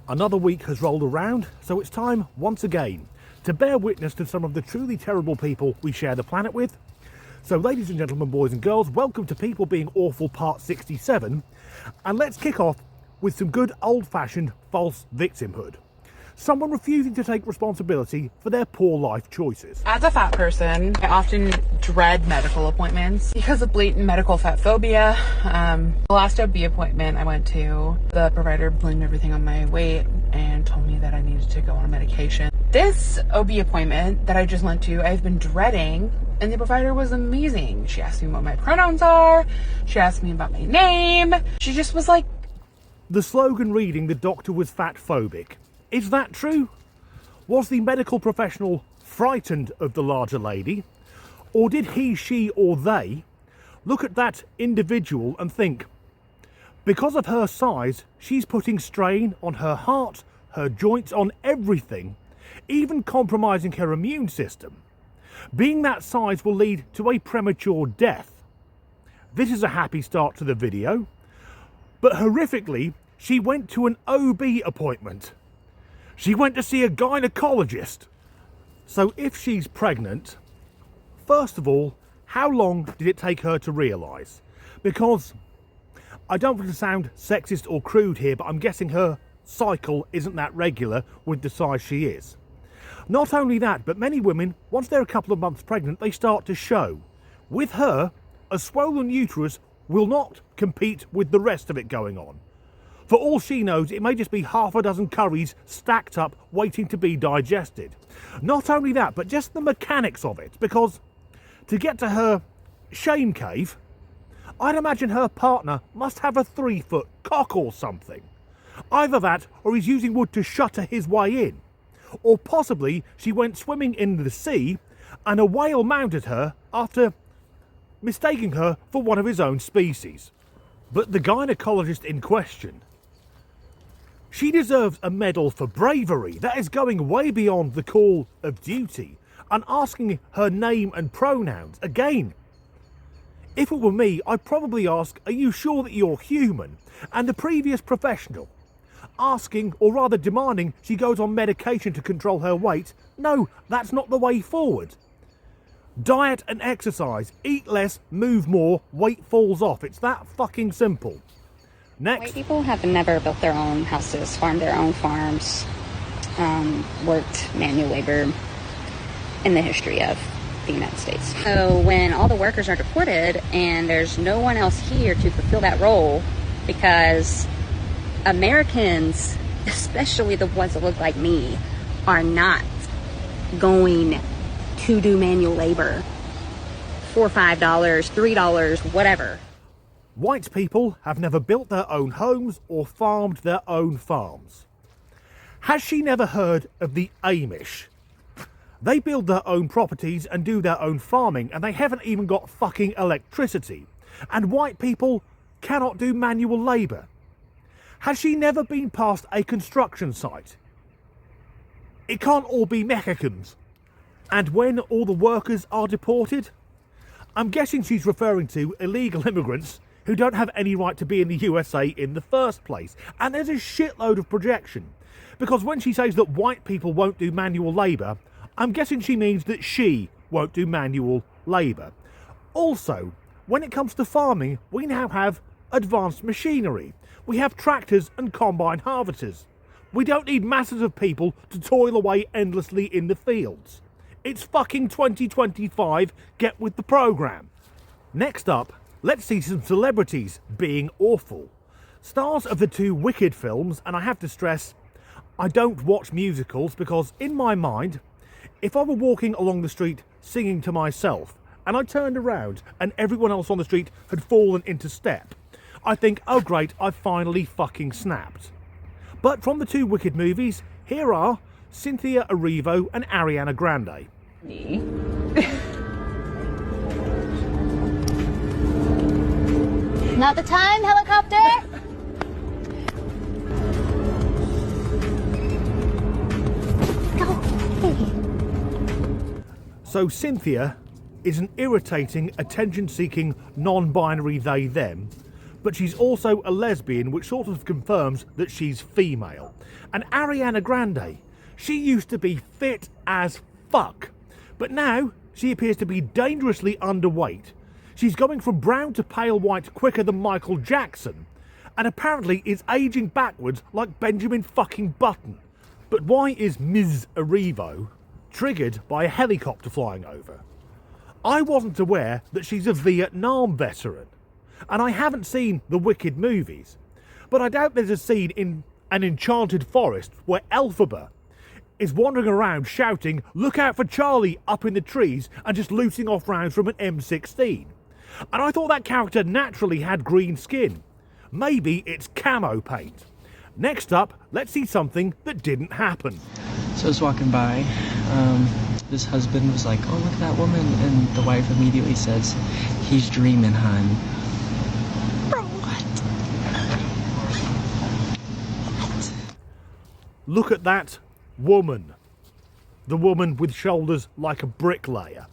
Another week has rolled around, so it's time once again to bear witness to some of the truly terrible people we share the planet with. So ladies and gentlemen, boys and girls, welcome to People Being Awful Part 67, and let's kick off with some good old-fashioned false victimhood. Someone refusing to take responsibility for their poor life choices. As a fat person, I often dread medical appointments because of blatant medical fat phobia. The last OB appointment I went to, the provider blamed everything on my weight and told me that I needed to go on a medication. This OB appointment that I just went to, I've been dreading, and the provider was amazing. She asked me what my pronouns are. She asked me about my name. She just was like... The slogan reading the doctor was fat phobic. Is that true? Was the medical professional frightened of the larger lady? Or did he, she or they look at that individual and think, because of her size, she's putting strain on her heart, her joints, on everything, even compromising her immune system. Being that size will lead to a premature death. This is a happy start to the video, but horrifically, she went to an OB appointment. She went to see a gynecologist. So if she's pregnant, first of all, how long did it take her to realise? Because I don't want to sound sexist or crude here, but I'm guessing her cycle isn't that regular with the size she is. Not only that, but many women, once they're a couple of months pregnant, they start to show. With her, a swollen uterus will not compete with the rest of it going on. For all she knows, it may just be half a dozen curries stacked up waiting to be digested. Not only that, but just the mechanics of it, because to get to her shame cave, I'd imagine her partner must have a 3-foot cock or something. Either that, or he's using wood to shutter his way in. Or possibly she went swimming in the sea and a whale mounted her after mistaking her for one of his own species. But the gynecologist in question, she deserves a medal for bravery. That is going way beyond the call of duty and asking her name and pronouns. Again, if it were me, I'd probably ask, are you sure that you're human? And the previous professional asking, or rather demanding, she goes on medication to control her weight. No, that's not the way forward. Diet and exercise. Eat less, move more, weight falls off. It's that fucking simple. Next. White people have never built their own houses, farmed their own farms, worked manual labor in the history of the United States. So when all the workers are deported and there's no one else here to fulfill that role, because Americans, especially the ones that look like me, are not going to do manual labor for $5, $3, whatever. White people have never built their own homes or farmed their own farms. Has she never heard of the Amish? They build their own properties and do their own farming, and they haven't even got fucking electricity. And white people cannot do manual labour. Has she never been past a construction site? It can't all be Mexicans. And when all the workers are deported? I'm guessing she's referring to illegal immigrants who don't have any right to be in the USA in the first place. And there's a shitload of projection. Because when she says that white people won't do manual labour, I'm guessing she means that she won't do manual labour. Also, when it comes to farming, we now have advanced machinery. We have tractors and combine harvesters. We don't need masses of people to toil away endlessly in the fields. It's fucking 2025, get with the programme. Next up, let's see some celebrities being awful. Stars of the 2 Wicked films, and I have to stress, I don't watch musicals because in my mind, if I were walking along the street singing to myself and I turned around and everyone else on the street had fallen into step, I think, oh great, I've finally fucking snapped. But from the 2 Wicked movies, here are Cynthia Erivo and Ariana Grande. Not the time, helicopter! So Cynthia is an irritating, attention-seeking, non-binary they-them, but she's also a lesbian, which sort of confirms that she's female. And Ariana Grande, she used to be fit as fuck, but now she appears to be dangerously underweight. She's going from brown to pale white quicker than Michael Jackson, and apparently is aging backwards like Benjamin fucking Button. But why is Ms. Erivo triggered by a helicopter flying over? I wasn't aware that she's a Vietnam veteran, and I haven't seen the Wicked movies, but I doubt there's a scene in an enchanted forest where Elphaba is wandering around shouting, "Look out for Charlie," up in the trees and just looting off rounds from an M16. And I thought that character naturally had green skin. Maybe it's camo paint. Next up, let's see something that didn't happen. So I was walking by, this husband was like, "Oh, look at that woman," and the wife immediately says, "He's dreaming, hon." Bro, what? Look at that woman. The woman with shoulders like a bricklayer.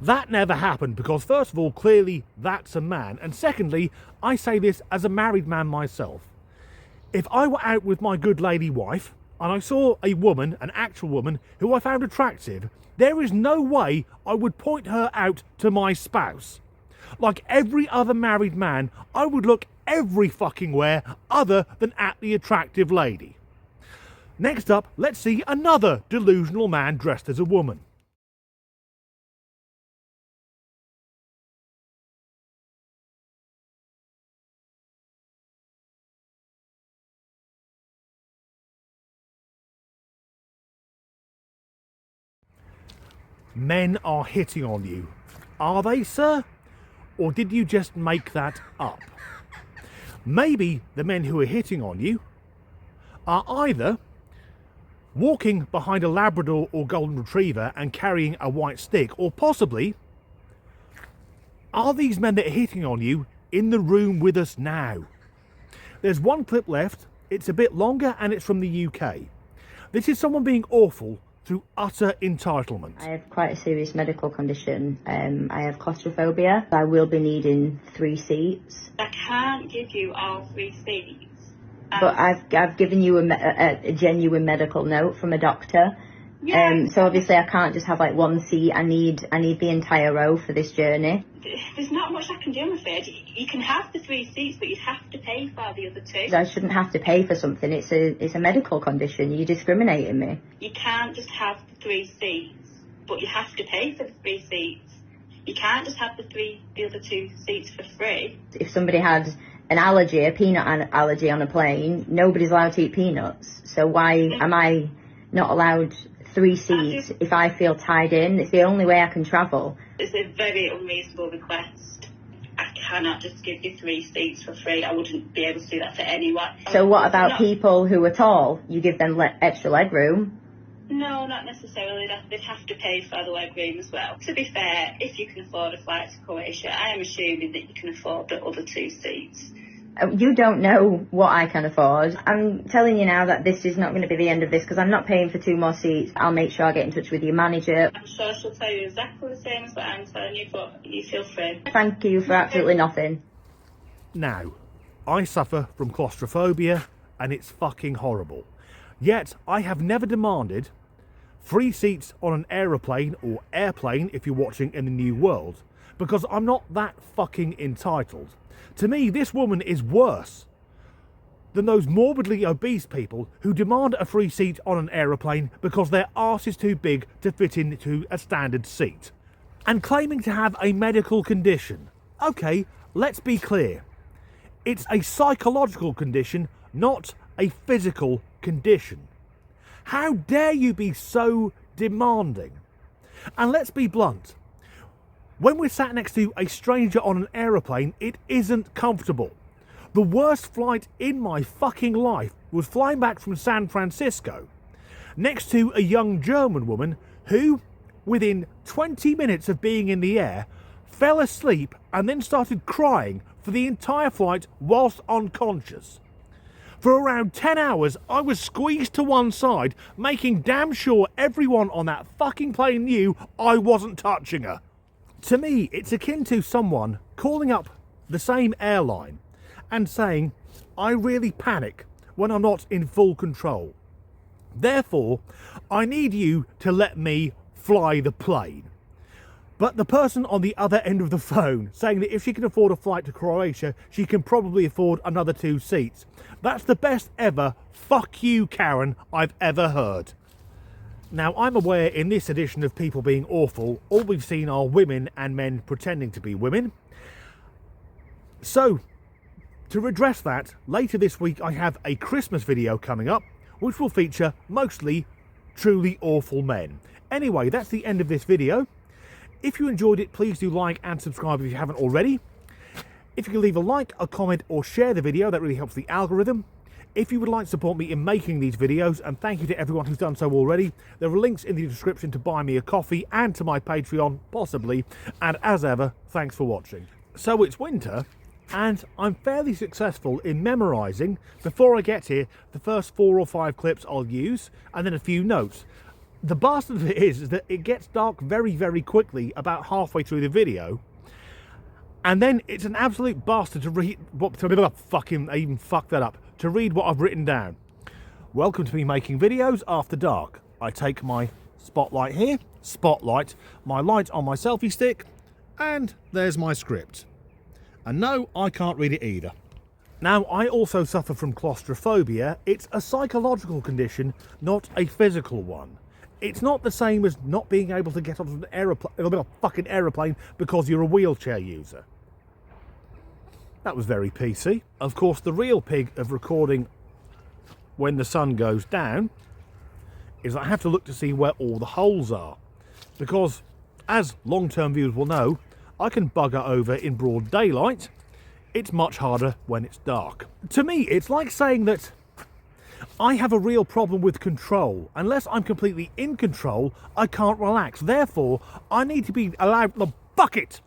That never happened because, first of all, clearly that's a man, and secondly, I say this as a married man myself. If I were out with my good lady wife and I saw a woman, an actual woman, who I found attractive, there is no way I would point her out to my spouse. Like every other married man, I would look every fucking where other than at the attractive lady. Next up, let's see another delusional man dressed as a woman. Men are hitting on you. Are they, sir? Or did you just make that up? Maybe the men who are hitting on you are either walking behind a Labrador or Golden Retriever and carrying a white stick, or possibly are these men that are hitting on you in the room with us now? There's one clip left. It's a bit longer and it's from the UK. This is someone being awful through utter entitlement. I have quite a serious medical condition. I have claustrophobia. I will be needing 3 seats. I can't give you all 3 seats. But I've given you a genuine medical note from a doctor. Yeah. So obviously I can't just have like 1 seat. I need the entire row for this journey. There's not much I can do, I'm afraid. You can have the 3 seats, but you'd have to pay for the other 2. I shouldn't have to pay for something. It's a medical condition. You're discriminating me. You can't just have the 3 seats, but you have to pay for the 3 seats. You can't just have the other 2 seats for free. If somebody had an allergy, a peanut allergy on a plane, nobody's allowed to eat peanuts. So why am I not allowed 3 seats if I feel tied in? It's the only way I can travel. It's a very unreasonable request. I cannot just give you 3 seats for free. I wouldn't be able to do that for anyone. So what about people who are tall? You give them extra leg room? No, not necessarily. They'd have to pay for the leg room as well. To be fair, if you can afford a flight to Croatia, I am assuming that you can afford the other 2 seats. You don't know what I can afford. I'm telling you now that this is not going to be the end of this because I'm not paying for 2 more seats. I'll make sure I get in touch with your manager. I'm sure she'll tell you exactly the same as what I'm telling you, but you feel free. Thank you for absolutely nothing. Now, I suffer from claustrophobia and it's fucking horrible. Yet, I have never demanded 3 seats on an aeroplane or airplane if you're watching in the New World because I'm not that fucking entitled. To me, this woman is worse than those morbidly obese people who demand a free seat on an aeroplane because their arse is too big to fit into a standard seat. And claiming to have a medical condition. Okay, let's be clear. It's a psychological condition, not a physical condition. How dare you be so demanding? And let's be blunt. When we're sat next to a stranger on an aeroplane, it isn't comfortable. The worst flight in my fucking life was flying back from San Francisco next to a young German woman who, within 20 minutes of being in the air, fell asleep and then started crying for the entire flight whilst unconscious. For around 10 hours, I was squeezed to one side, making damn sure everyone on that fucking plane knew I wasn't touching her. To me, it's akin to someone calling up the same airline and saying, I really panic when I'm not in full control. Therefore, I need you to let me fly the plane. But the person on the other end of the phone saying that if she can afford a flight to Croatia, she can probably afford another 2 seats. That's the best ever "fuck you, Karen" I've ever heard. Now, I'm aware in this edition of People Being Awful, all we've seen are women and men pretending to be women. So, to redress that, later this week I have a Christmas video coming up, which will feature mostly truly awful men. Anyway, that's the end of this video. If you enjoyed it, please do like and subscribe if you haven't already. If you can leave a like, a comment, or share the video, that really helps the algorithm. If you would like to support me in making these videos, and thank you to everyone who's done so already, there are links in the description to buy me a coffee and to my Patreon, possibly. And as ever, thanks for watching. So it's winter, and I'm fairly successful in memorising, before I get here, the first 4 or 5 clips I'll use, and then a few notes. The bastard of it is that it gets dark very, very quickly, about halfway through the video. And then it's an absolute bastard to read what... I even fucked that up. To read what I've written down. Welcome to me making videos after dark. I take my spotlight here, spotlight, my light on my selfie stick, and there's my script. And no, I can't read it either. Now, I also suffer from claustrophobia. It's a psychological condition, not a physical one. It's not the same as not being able to get onto an aeroplane, a fucking aeroplane, because you're a wheelchair user. That was very PC. Of course, the real pig of recording when the sun goes down is I have to look to see where all the holes are. Because, as long-term viewers will know, I can bugger over in broad daylight. It's much harder when it's dark. To me, it's like saying that I have a real problem with control. Unless I'm completely in control, I can't relax. Therefore, I need to be allowed the bucket